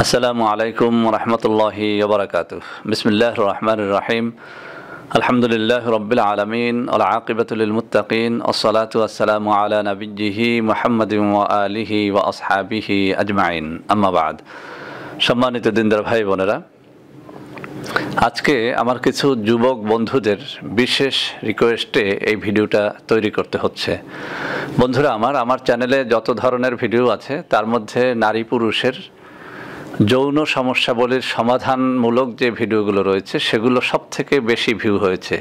আসসালামু আলাইকুম রহমতুল্লাহি ওবরাকাতুহ। বিসমিল্লাহির রহমানির রহিম। আলহামদুলিল্লাহি রাব্বিল আলামিন ওয়াল আকিবাতু লিল মুত্তাকিন ওয়াসসালাতু ওয়াসসালামু আলা নাবিয়্যিহি মুহাম্মাদিন ওয়া আলিহি ওয়া আসহাবিহি আজমাইন। আম্মা বাদ। সম্মানিত দিনদার ভাই বোনেরা, আজকে আমার কিছু যুবক বন্ধুদের বিশেষ রিকোয়েস্টে এই ভিডিওটা তৈরি করতে হচ্ছে। বন্ধুরা, আমার চ্যানেলে যত ধরনের ভিডিও আছে তার মধ্যে নারী পুরুষের যৌন সমস্যাবলীর সমাধানমূলক যে ভিডিওগুলো রয়েছে সেগুলো সব থেকে বেশি ভিউ হয়েছে।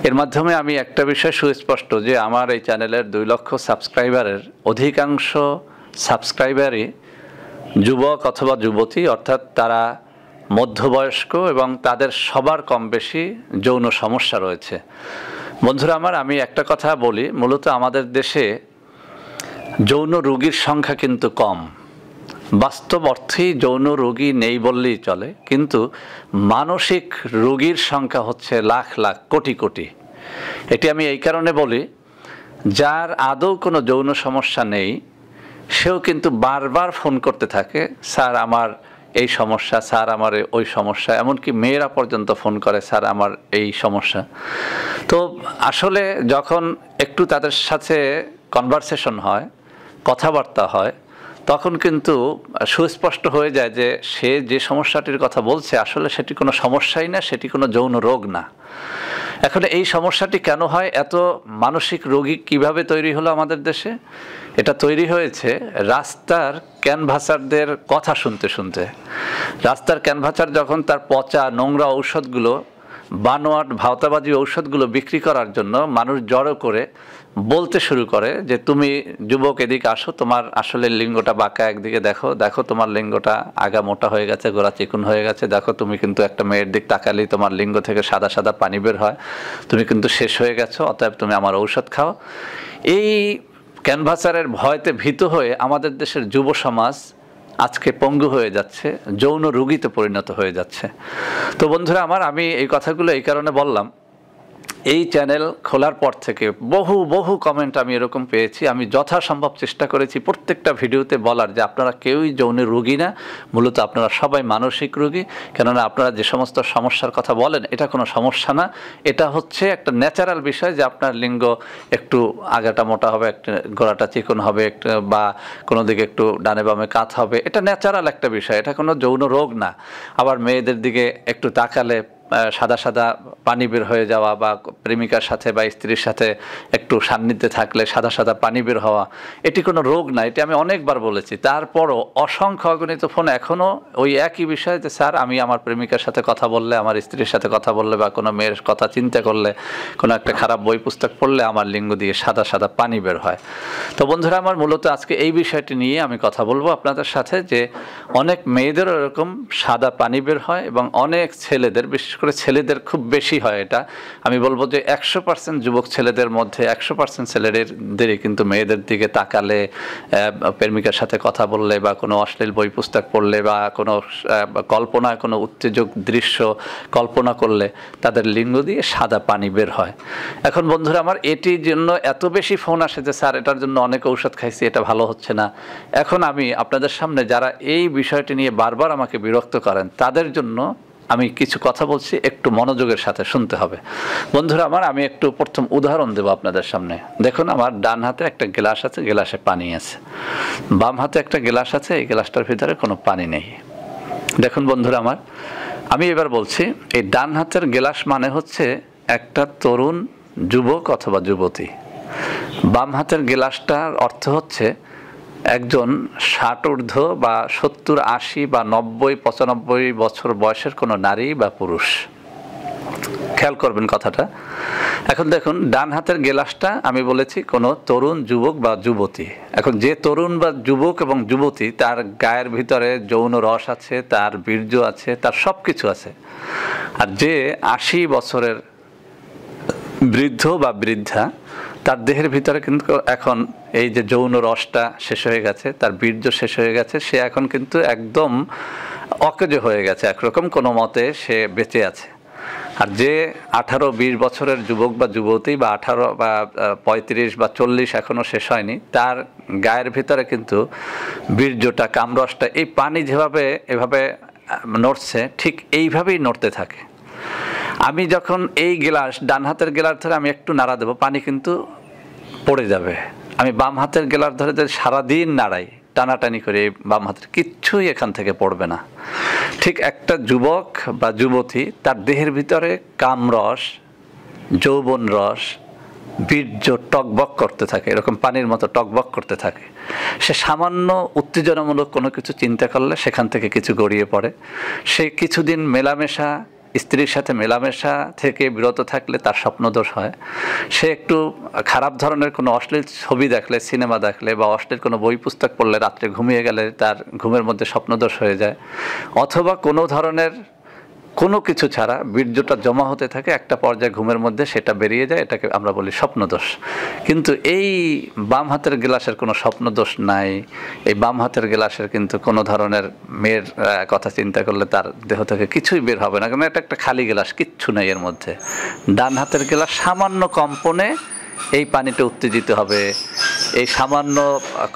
এর মাধ্যমে আমি একটা বিষয় সুস্পষ্ট যে আমার এই চ্যানেলের 2 লক্ষ সাবস্ক্রাইবারের অধিকাংশ সাবস্ক্রাইবারই যুবক অথবা যুবতী, অর্থাৎ তারা মধ্যবয়স্ক এবং তাদের সবার কম বেশি যৌন সমস্যা রয়েছে। বন্ধুরা আমার, আমি একটা কথা বলি, মূলত আমাদের দেশে যৌন রোগীর সংখ্যা কিন্তু কম। বাস্তব অর্থেই যৌন রোগী নেই বললেই চলে, কিন্তু মানসিক রোগীর সংখ্যা হচ্ছে লাখ লাখ কোটি কোটি। এটি আমি এই কারণে বলি, যার আদৌ কোনো যৌন সমস্যা নেই সেও কিন্তু বারবার ফোন করতে থাকে, স্যার আমার এই সমস্যা, স্যার আমার ওই সমস্যা। এমনকি মেয়েরা পর্যন্ত ফোন করে, স্যার আমার এই সমস্যা। তো আসলে যখন একটু তাদের সাথে কনভারসেশন হয়, কথাবার্তা হয়, তখন কিন্তু সুস্পষ্ট হয়ে যায় যে সে যে সমস্যাটির কথা বলছে আসলে সেটি কোনো সমস্যাই না, সেটি কোনো যৌন রোগ না। এখন এই সমস্যাটি কেন হয়, এত মানসিক রোগী কিভাবে তৈরি হলো আমাদের দেশে? এটা তৈরি হয়েছে রাস্তার ক্যানভাসারদের কথা শুনতে শুনতে। রাস্তার ক্যানভাসার যখন তার পচা নোংরা ঔষধগুলো, বানোয়াট ভাওতাবাজি ঔষধগুলো বিক্রি করার জন্য মানুষ জড়ো করে বলতে শুরু করে যে তুমি যুবক এদিকে আসো, তোমার আসলে লিঙ্গটা বাঁকা, একদিকে দেখো, দেখো তোমার লিঙ্গটা আগা মোটা হয়ে গেছে, গোড়া চিকুন হয়ে গেছে, দেখো তুমি কিন্তু একটা মেয়ের দিক তাকালেই তোমার লিঙ্গ থেকে সাদা সাদা পানি বের হয়, তুমি কিন্তু শেষ হয়ে গেছো, অতএব তুমি আমার ঔষধ খাও। এই ক্যানভাসারের ভয়তে ভীত হয়ে আমাদের দেশের যুব সমাজ আজকে পঙ্গু হয়ে যাচ্ছে, যৌন রোগীতে পরিণত হয়ে যাচ্ছে। তো বন্ধুরা আমার, আমি এই কথাগুলো এই কারণে বললাম, এই চ্যানেল খোলার পর থেকে বহু কমেন্ট আমি এরকম পেয়েছি। আমি যথাসম্ভব চেষ্টা করেছি প্রত্যেকটা ভিডিওতে বলার যে আপনারা কেউই যৌনের রোগী না, মূলত আপনারা সবাই মানসিক রোগী। কেননা আপনারা যে সমস্ত সমস্যার কথা বলেন এটা কোনো সমস্যা না, এটা হচ্ছে একটা ন্যাচারাল বিষয় যে আপনার লিঙ্গ একটু আগাটা মোটা হবে, একটা গোড়াটা চিকন হবে, বা কোনো দিকে একটু ডানে বামে কাত হবে, এটা ন্যাচারাল একটা বিষয়, এটা কোনো যৌন রোগ না। আবার মেয়েদের দিকে একটু তাকালে সাদা সাদা পানি বের হয়ে যাওয়া, বা প্রেমিকার সাথে বা স্ত্রীর সাথে একটু সান্নিধ্যে থাকলে সাদা সাদা পানি বের হওয়া, এটি কোনো রোগ না। এটি আমি অনেকবার বলেছি। তারপরও অসংখ্য অগণিত ফোন এখনও ওই একই বিষয় যে স্যার আমি আমার প্রেমিকার সাথে কথা বললে, আমার স্ত্রীর সাথে কথা বললে, বা কোনো মেয়ের কথা চিন্তা করলে, কোনো একটা খারাপ বই পুস্তক পড়লে আমার লিঙ্গ দিয়ে সাদা সাদা পানি বের হয়। তো বন্ধুরা আমার, মূলত আজকে এই বিষয়টি নিয়ে আমি কথা বলবো আপনাদের সাথে, যে অনেক মেয়েদেরও এরকম সাদা পানি বের হয় এবং অনেক ছেলেদের, বিশেষ করে ছেলেদের খুব বেশি হয়। এটা আমি বলবো যে 100% যুবক ছেলেদের মধ্যে 100% ছেলেদেরই কিন্তু মেয়েদের দিকে তাকালে, প্রেমিকার সাথে কথা বললে, বা কোনো অশ্লীল বই পুস্তক পড়লে, বা কোনো কল্পনায় কোনো উত্তেজক দৃশ্য কল্পনা করলে তাদের লিঙ্গ দিয়ে সাদা পানি বের হয়। এখন বন্ধুরা আমার, এটির জন্য এত বেশি ফোন আসে যে স্যার এটার জন্য অনেক ঔষধ খাইছি, এটা ভালো হচ্ছে না। এখন আমি আপনাদের সামনে যারা এই বিষয়টি নিয়ে বারবার আমাকে বিরক্ত করেন তাদের জন্য আমি কিছু কথা বলছি, একটু মনোযোগের সাথে শুনতে হবে। বন্ধুরা আমার, আমি একটু প্রথম উদাহরণ দেব আপনাদের সামনে। দেখুন, আমার ডান হাতে একটা গ্লাস আছে, গ্লাসে পানি আছে। বাম হাতে একটা গ্লাস আছে, এই গ্লাসটার ভিতরে কোনো পানি নেই। দেখুন বন্ধুরা আমার, আমি এবার বলছি, এই ডান হাতের গ্লাস মানে হচ্ছে একটা তরুণ যুবক অথবা যুবতী। বাম হাতের গ্লাসটার অর্থ হচ্ছে একজন 60 ঊর্ধ্ব বা 70, 80 বা 90, 95 বছর বয়সের কোনো নারী বা পুরুষ। খেয়াল করবেন কথাটা। এখন দেখুন, ডান হাতের গ্লাসটা আমি বলেছি কোনো তরুণ যুবক বা যুবতী। এখন যে তরুণ বা যুবক এবং যুবতী, তার গায়ের ভিতরে যৌন রস আছে, তার বীর্য আছে, তার সব কিছু আছে। আর যে 80 বছরের বৃদ্ধ বা বৃদ্ধা, তার দেহের ভিতরে কিন্তু এখন এই যে যৌন রসটা শেষ হয়ে গেছে, তার বীর্য শেষ হয়ে গেছে, সে এখন কিন্তু একদম অকেজো হয়ে গেছে, একরকম কোনো মতে সে বেঁচে আছে। আর যে 18-20 বছরের যুবক বা যুবতী বা 18 বা 35 বা 40 এখনও শেষ হয়নি, তার গায়ের ভিতরে কিন্তু বীর্যটা, কামরসটা এই পানি যেভাবে এভাবে নড়ছে ঠিক এইভাবেই নড়তে থাকে। আমি যখন এই গ্লাস, ডান হাতের গ্লাস ধরে আমি একটু নাড়া দেবো, পানি কিন্তু পড়ে যাবে। আমি বাম হাতের গ্লাস ধরে যদি সারাদিন নাড়াই, টানাটানি করে, বাম হাতের কিচ্ছুই এখান থেকে পড়বে না। ঠিক একটা যুবক বা যুবতী তার দেহের ভিতরে কামরস, যৌবন রস, বীর্য টকবক করতে থাকে, এরকম পানির মতো টকবক করতে থাকে। সে সামান্য উত্তেজনামূলক কোনো কিছু চিন্তা করলে সেখান থেকে কিছু গড়িয়ে পড়ে। সে কিছুদিন মেলামেশা, স্ত্রীর সাথে মেলামেশা থেকে বিরত থাকলে তার স্বপ্নদোষ হয়। সে একটু খারাপ ধরনের কোনো অশ্লীল ছবি দেখলে, সিনেমা দেখলে বা অশ্লীল কোনো বই পুস্তক পড়লে, রাত্রে ঘুমিয়ে গেলে তার ঘুমের মধ্যে স্বপ্নদোষ হয়ে যায়। অথবা কোনো ধরনের কোনো কিছু ছাড়া বীর্যটা জমা হতে থাকে, একটা পর্যায়ে ঘুমের মধ্যে সেটা বেরিয়ে যায়, এটাকে আমরা বলি স্বপ্নদোষ। কিন্তু এই বাম হাতের গ্লাসের কোনো স্বপ্নদোষ নাই। এই বাম হাতের গ্লাসের কিন্তু কোনো ধরনের মেয়ের কথা চিন্তা করলে তার দেহ থেকে কিছুই বের হবে না, কারণ এটা একটা খালি গ্লাস, কিচ্ছু নেই এর মধ্যে। ডান হাতের গ্লাস সামান্য কম্পনে এই পানিটা উত্তেজিত হবে, এই সামান্য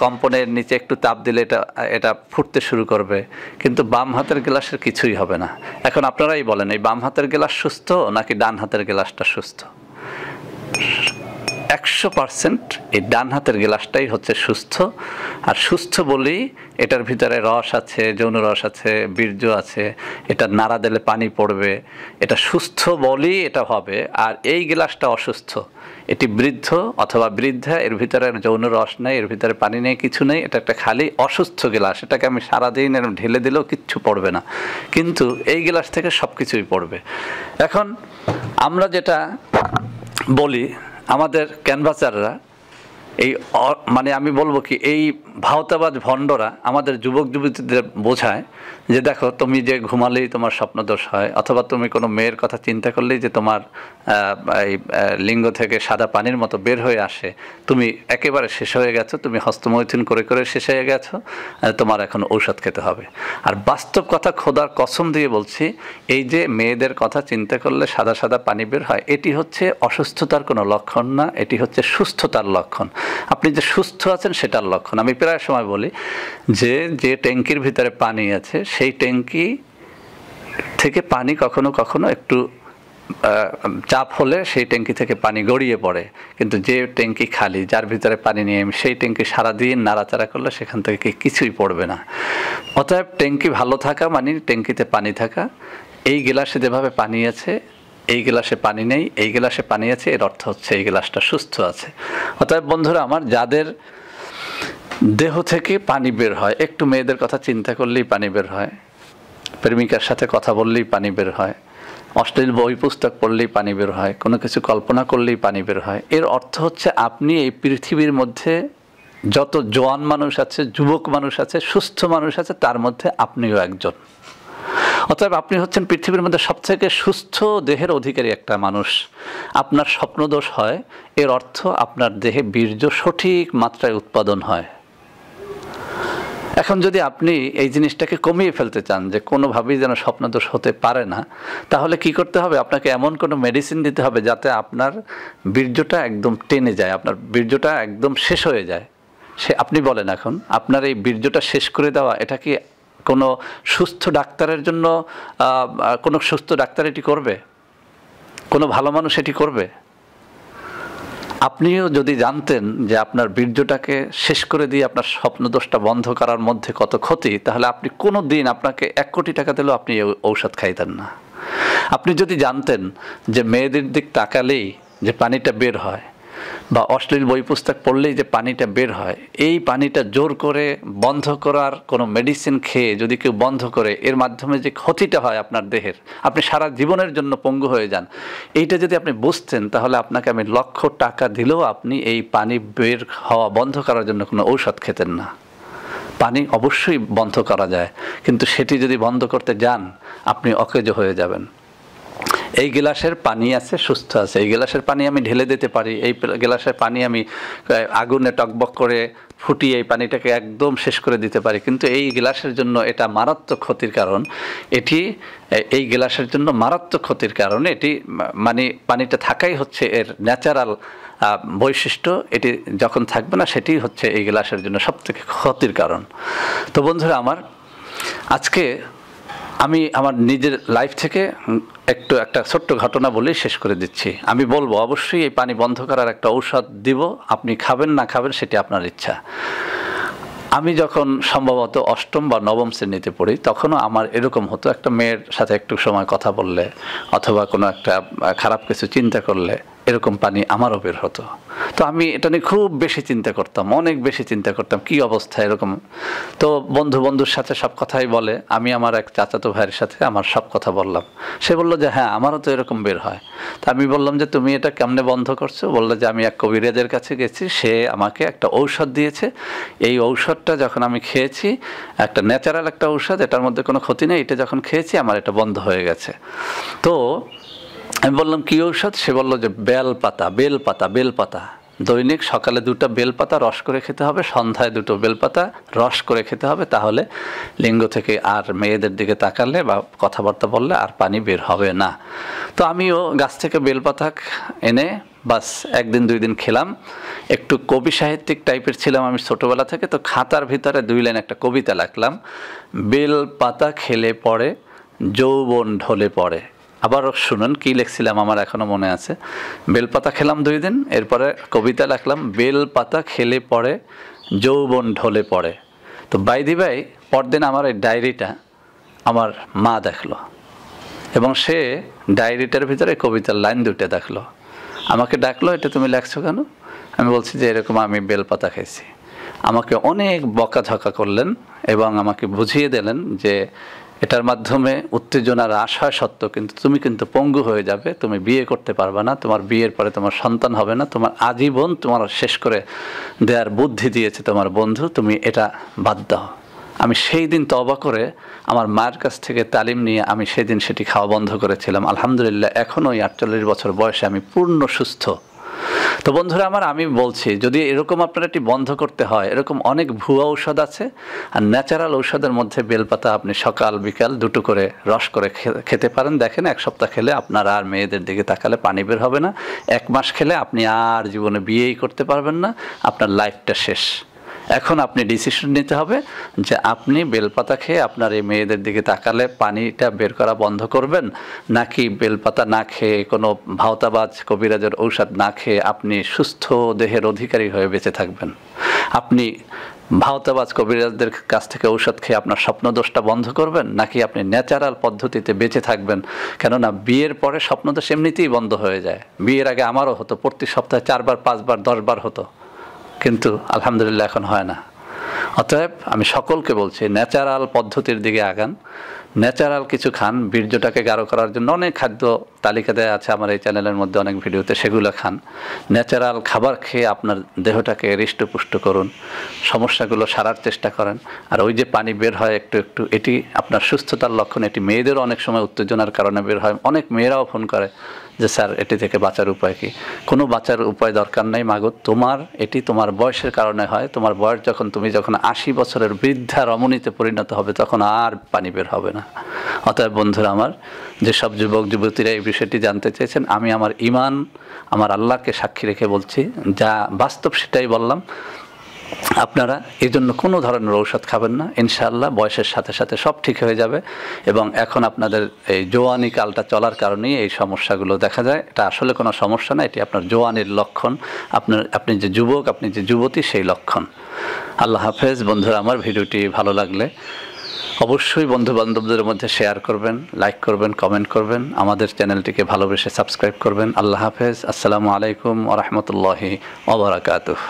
কম্পনের নিচে একটু তাপ দিলে এটা ফুটতে শুরু করবে, কিন্তু বাম হাতের গ্লাসের কিছুই হবে না। এখন আপনারাই বলেন, এই বাম হাতের গ্লাস সুস্থ নাকি ডান হাতের গ্লাসটা সুস্থ? 100% এই ডান হাতের গ্লাসটাই হচ্ছে সুস্থ। আর সুস্থ বলেই এটার ভিতরে রস আছে, যৌন রস আছে, বীর্য আছে, এটা নাড়া দিলে পানি পড়বে, এটা সুস্থ বলেই এটা হবে। আর এই গ্লাসটা অসুস্থ, এটি বৃদ্ধ অথবা বৃদ্ধা, এর ভিতরে যৌন রস নেই, এর ভিতরে পানি নেই, কিছু নেই, এটা একটা খালি অসুস্থ গ্লাস। এটাকে আমি সারাদিন এরকম ঢেলে দিলেও কিচ্ছু পড়বে না, কিন্তু এই গ্লাস থেকে সব কিছুই পড়বে। এখন আমরা যেটা বলি, আমাদের ক্যানভাসাররা এই মানে আমি বলবো কি, এই ভাওতাবাজ ভণ্ডরা আমাদের যুবক যুবতীদের বোঝায় যে দেখো, তুমি যে ঘুমালেই তোমার স্বপ্নদোষ হয়, অথবা তুমি কোনো মেয়ের কথা চিন্তা করলেই যে তোমার এই লিঙ্গ থেকে সাদা পানির মতো বের হয়ে আসে, তুমি একেবারে শেষ হয়ে গেছো, তুমি হস্তমৈথুন করে করে শেষ হয়ে গেছো, তোমার এখন ঔষধ খেতে হবে। আর বাস্তব কথা, খোদার কসম দিয়ে বলছি, এই যে মেয়েদের কথা চিন্তা করলে সাদা সাদা পানি বের হয়, এটি হচ্ছে অসুস্থতার কোনো লক্ষণ না, এটি হচ্ছে সুস্থতার লক্ষণ। আপনি যে সুস্থ আছেন সেটার লক্ষণ। আমি প্রায় সময় বলি যে ট্যাঙ্কির ভিতরে পানি আছে, সেই ট্যাঙ্কি থেকে পানি কখনো কখনো একটু চাপ হলে সেই ট্যাঙ্কি থেকে পানি গড়িয়ে পড়ে, কিন্তু যে ট্যাঙ্কি খালি, যার ভিতরে পানি নেই, সেই ট্যাঙ্কি সারাদিন নাড়াচাড়া করলে সেখান থেকে কিছুই পড়বে না। অতএব ট্যাঙ্কি ভালো থাকা মানে ট্যাঙ্কিতে পানি থাকা। এই গ্লাসে যেভাবে পানি আছে, এই গ্লাসে পানি নেই, এই গ্লাসে পানি আছে, এর অর্থ হচ্ছে এই গ্লাসটা সুস্থ আছে। অতএব বন্ধুরা আমার, যাদের দেহ থেকে পানি বের হয়, একটু মেয়েদের কথা চিন্তা করলেই পানি বের হয়, প্রেমিকার সাথে কথা বললেই পানি বের হয়, অশ্লীল বই পুস্তক পড়লেই পানি বের হয়, কোনো কিছু কল্পনা করলেই পানি বের হয়, এর অর্থ হচ্ছে আপনি এই পৃথিবীর মধ্যে যত জোয়ান মানুষ আছে, যুবক মানুষ আছে, সুস্থ মানুষ আছে, তার মধ্যে আপনিও একজন। অতএব আপনি হচ্ছেন পৃথিবীর মধ্যে সবথেকে সুস্থ দেহের অধিকারী একটা মানুষ। আপনার স্বপ্নদোষ হয়, এর অর্থ আপনার দেহে বীর্য সঠিক মাত্রায় উৎপাদন হয়। এখন যদি আপনি এই জিনিসটাকে কমিয়ে ফেলতে চান যে কোনোভাবেই যেন স্বপ্নদোষ হতে পারে না, তাহলে কি করতে হবে? আপনাকে এমন কোনো মেডিসিন দিতে হবে যাতে আপনার বীর্যটা একদম টেনে যায়, আপনার বীর্যটা একদম শেষ হয়ে যায়। আপনি বলেন, এখন আপনার এই বীর্যটা শেষ করে দেওয়া, এটা কি কোনো সুস্থ ডাক্তারের জন্য, কোনো সুস্থ ডাক্তার এটি করবে? কোনো ভালো মানুষ এটি করবে? আপনিও যদি জানতেন যে আপনার বীর্যটাকে শেষ করে দিয়ে আপনার স্বপ্নদোষটা বন্ধ করার মধ্যে কত ক্ষতি, তাহলে আপনি কোনো দিন, আপনাকে 1 কোটি টাকা দিলেও আপনি ঔষধ খাইতেন না। আপনি যদি জানতেন যে মেয়েদের দিক তাকালেই যে পানিটা বের হয়, বা অশ্লীল বই পুস্তক পড়লেই যে পানিটা বের হয়, এই পানিটা জোর করে বন্ধ করার কোনো মেডিসিন খেয়ে যদি কেউ বন্ধ করে, এর মাধ্যমে যে ক্ষতিটা হয় আপনার দেহের, আপনি সারা জীবনের জন্য পঙ্গু হয়ে যান, এইটা যদি আপনি বুঝতেন, তাহলে আপনাকে আমি লক্ষ টাকা দিলেও আপনি এই পানি বের হওয়া বন্ধ করার জন্য কোনো ঔষধ খেতেন না। পানি অবশ্যই বন্ধ করা যায়, কিন্তু সেটি যদি বন্ধ করতে যান, আপনি অকেজো হয়ে যাবেন। এই গ্লাসের পানি আছে, সুস্থ আছে, এই গ্লাসের পানি আমি ঢেলে দিতে পারি, এই গ্লাসের পানি আমি আগুনে টকবক করে ফুটিয়ে এই পানিটাকে একদম শেষ করে দিতে পারি, কিন্তু এই গ্লাসের জন্য এটা মারাত্মক ক্ষতির কারণ। এটি এই গ্লাসের জন্য মারাত্মক ক্ষতির কারণ। এটি মানে পানিটা থাকাই হচ্ছে এর ন্যাচারাল বৈশিষ্ট্য। এটি যখন থাকবে না সেটি হচ্ছে এই গ্লাসের জন্য সবথেকে ক্ষতির কারণ। তো বন্ধুরা আমার, আজকে আমি আমার নিজের লাইফ থেকে একটা ছোট্ট ঘটনা বলেই শেষ করে দিচ্ছি। আমি বলবো অবশ্যই এই পানি বন্ধ করার একটা ঔষধ দিব, আপনি খাবেন না খাবেন সেটি আপনার ইচ্ছা। আমি যখন সম্ভবত অষ্টম বা নবম শ্রেণীতে পড়ি, তখনও আমার এরকম হতো, একটা মেয়ের সাথে একটু সময় কথা বললে অথবা কোনো একটা খারাপ কিছু চিন্তা করলে এরকম পানি আমারও বের হতো। তো আমি এটা নিয়ে খুব বেশি চিন্তা করতাম, অনেক বেশি চিন্তা করতাম, কী অবস্থা এরকম। তো বন্ধুর সাথে সব কথাই বলে, আমি আমার এক চাচাতো ভাইয়ের সাথে আমার সব কথা বললাম। সে বললো যে হ্যাঁ আমারও তো এরকম বের হয়। তা আমি বললাম যে তুমি এটা কেমনে বন্ধ করছো? বললো যে আমি এক কবিরাজের কাছে গেছি, সে আমাকে একটা ঔষধ দিয়েছে, এই ঔষধটা যখন আমি খেয়েছি, একটা ন্যাচারাল একটা ঔষধ, এটার মধ্যে কোনো ক্ষতি নেই, এটা যখন খেয়েছি আমার এটা বন্ধ হয়ে গেছে। তো আমি বললাম কী ঔষধ? সে বললো যে বেলপাতা। দৈনিক সকালে 2টা বেলপাতা রস করে খেতে হবে, সন্ধ্যায় 2টো বেলপাতা রস করে খেতে হবে, তাহলে লিঙ্গ থেকে আর মেয়েদের দিকে তাকালে বা কথাবার্তা বললে আর পানি বের হবে না। তো আমিও গাছ থেকে বেলপাতা এনে বাস 1 দিন 2 দিন খেলাম। একটু কবি সাহিত্যিক টাইপের ছিলাম আমি ছোটোবেলা থেকে, তো খাতার ভিতরে 2 লাইন একটা কবিতা লিখলাম, বেলপাতা খেলে পড়ে যৌবন ঢলে পড়ে। আবার শুনুন কি লিখছিলাম, আমার এখনও মনে আছে। বেলপাতা খেলাম 2 দিন, এরপরে কবিতা লিখলাম, বেলপাতা খেলে পড়ে যৌবন ঢলে পড়ে। তো বাইদি ভাই পরদিন আমার এই ডায়েরিটা আমার মা দেখলো এবং সে ডায়েরিটার ভিতরে কবিতার লাইন 2টা দেখলো। আমাকে ডাকলো, এটা তুমি লেখছো কেন? আমি বলছি যে এরকম আমি বেলপাতা খেয়েছি। আমাকে অনেক বকাঝকা করলেন এবং আমাকে বুঝিয়ে দিলেন যে এটার মাধ্যমে উত্তেজনার আশা সত্য, কিন্তু তুমি কিন্তু পঙ্গু হয়ে যাবে, তুমি বিয়ে করতে পারবে না, তোমার বিয়ের পরে তোমার সন্তান হবে না, তোমার আজীবন তোমার শেষ করে দেওয়ার বুদ্ধি দিয়েছে তোমার বন্ধু, তুমি এটা বাদ দাও। আমি সেই দিন তওবা করে আমার মায়ের কাছ থেকে তালিম নিয়ে আমি সেদিন সেটি খাওয়া বন্ধ করেছিলাম। আলহামদুলিল্লাহ এখনও 48 বছর বয়সে আমি পূর্ণ সুস্থ। তো বন্ধুরা আমার, আমি বলছি যদি এরকম আপনার এটি বন্ধ করতে হয়, এরকম অনেক ভুয়া ঔষধ আছে, আর ন্যাচারাল ঔষধের মধ্যে বেলপাতা আপনি সকাল বিকাল 2টো করে রস করে খেতে পারেন। দেখেন 1 সপ্তাহ খেলে আপনার আর মেয়েদের দিকে তাকালে পানি বের হবে না। 1 মাস খেলে আপনি আর জীবনে বিয়েই করতে পারবেন না, আপনার লাইফটা শেষ। এখন আপনি ডিসিশন নিতে হবে যে আপনি বেলপাতা খেয়ে আপনার এই মেয়েদের দিকে তাকালে পানিটা বের করা বন্ধ করবেন, নাকি বেলপাতা না খেয়ে কোনো ভাওতাবাজ কবিরাজের ঔষধ না খেয়ে আপনি সুস্থ দেহের অধিকারী হয়ে বেঁচে থাকবেন। আপনি ভাওতাবাজ কবিরাজদের কাছ থেকে ঔষধ খেয়ে আপনার স্বপ্নদোষটা বন্ধ করবেন, নাকি আপনি ন্যাচারাল পদ্ধতিতে বেঁচে থাকবেন? কেননা বিয়ের পরে স্বপ্নদোষ এমনিতেই বন্ধ হয়ে যায়। বিয়ের আগে আমারও হতো, প্রতি সপ্তাহে 4 বার 5 বার 10 বার হতো, কিন্তু আলহামদুলিল্লাহ এখন হয় না। অতএব আমি সকলকে বলছি ন্যাচারাল পদ্ধতির দিকে আগান, ন্যাচারাল কিছু খান, বীর্যটাকে গাঢ় করার জন্য অনেক খাদ্য তালিকা দেওয়া আছে আমার এই চ্যানেলের মধ্যে, অনেক ভিডিওতে, সেগুলো খান। ন্যাচারাল খাবার খেয়ে আপনার দেহটাকে হৃষ্টপুষ্ট করুন, সমস্যাগুলো সারার চেষ্টা করেন। আর ওই যে পানি বের হয় একটু একটু, এটি আপনার সুস্থতার লক্ষণ। এটি মেয়েদেরও অনেক সময় উত্তেজনার কারণে বের হয়, অনেক মেয়েরাও ফোন করে যে স্যার এটি থেকে বাঁচার উপায় কি? কোনো বাঁচার উপায় দরকার নেই মাগো, এটি তোমার বয়সের কারণে হয়। তোমার বয়স তুমি যখন 80 বছরের বৃদ্ধা রমণীতে পরিণত হবে তখন আর পানি বের হবে না। অতএব বন্ধুরা আমার, যেসব যুবক যুবতীরা এই বিষয়টি জানতে চেয়েছেন, আমি আমার ঈমান, আমার আল্লাহকে সাক্ষী রেখে বলছি, যা বাস্তব সেটাই বললাম। আপনারা এই জন্য কোনো ধরনের ঔষধ খাবেন না, ইনশাআল্লাহ বয়সের সাথে সাথে সব ঠিক হয়ে যাবে। এবং এখন আপনাদের এই জোয়ানি কালটা চলার কারণেই এই সমস্যাগুলো দেখা যায়। এটা আসলে কোনো সমস্যা না, এটি আপনার জোয়ানির লক্ষণ। আপনি যে যুবক, আপনি যে যুবতী, সেই লক্ষণ। আল্লাহ হাফেজ। বন্ধুরা আমার, ভিডিওটি ভালো লাগলে অবশ্যই বন্ধু বান্ধবদের মধ্যে শেয়ার করবেন, লাইক করবেন, কমেন্ট করবেন, আমাদের চ্যানেলটিকে ভালোবেসে সাবস্ক্রাইব করবেন। আল্লাহ হাফেজ। আসসালামু আলাইকুম ওয়া রাহমাতুল্লাহি ওয়া বারাকাতুহু।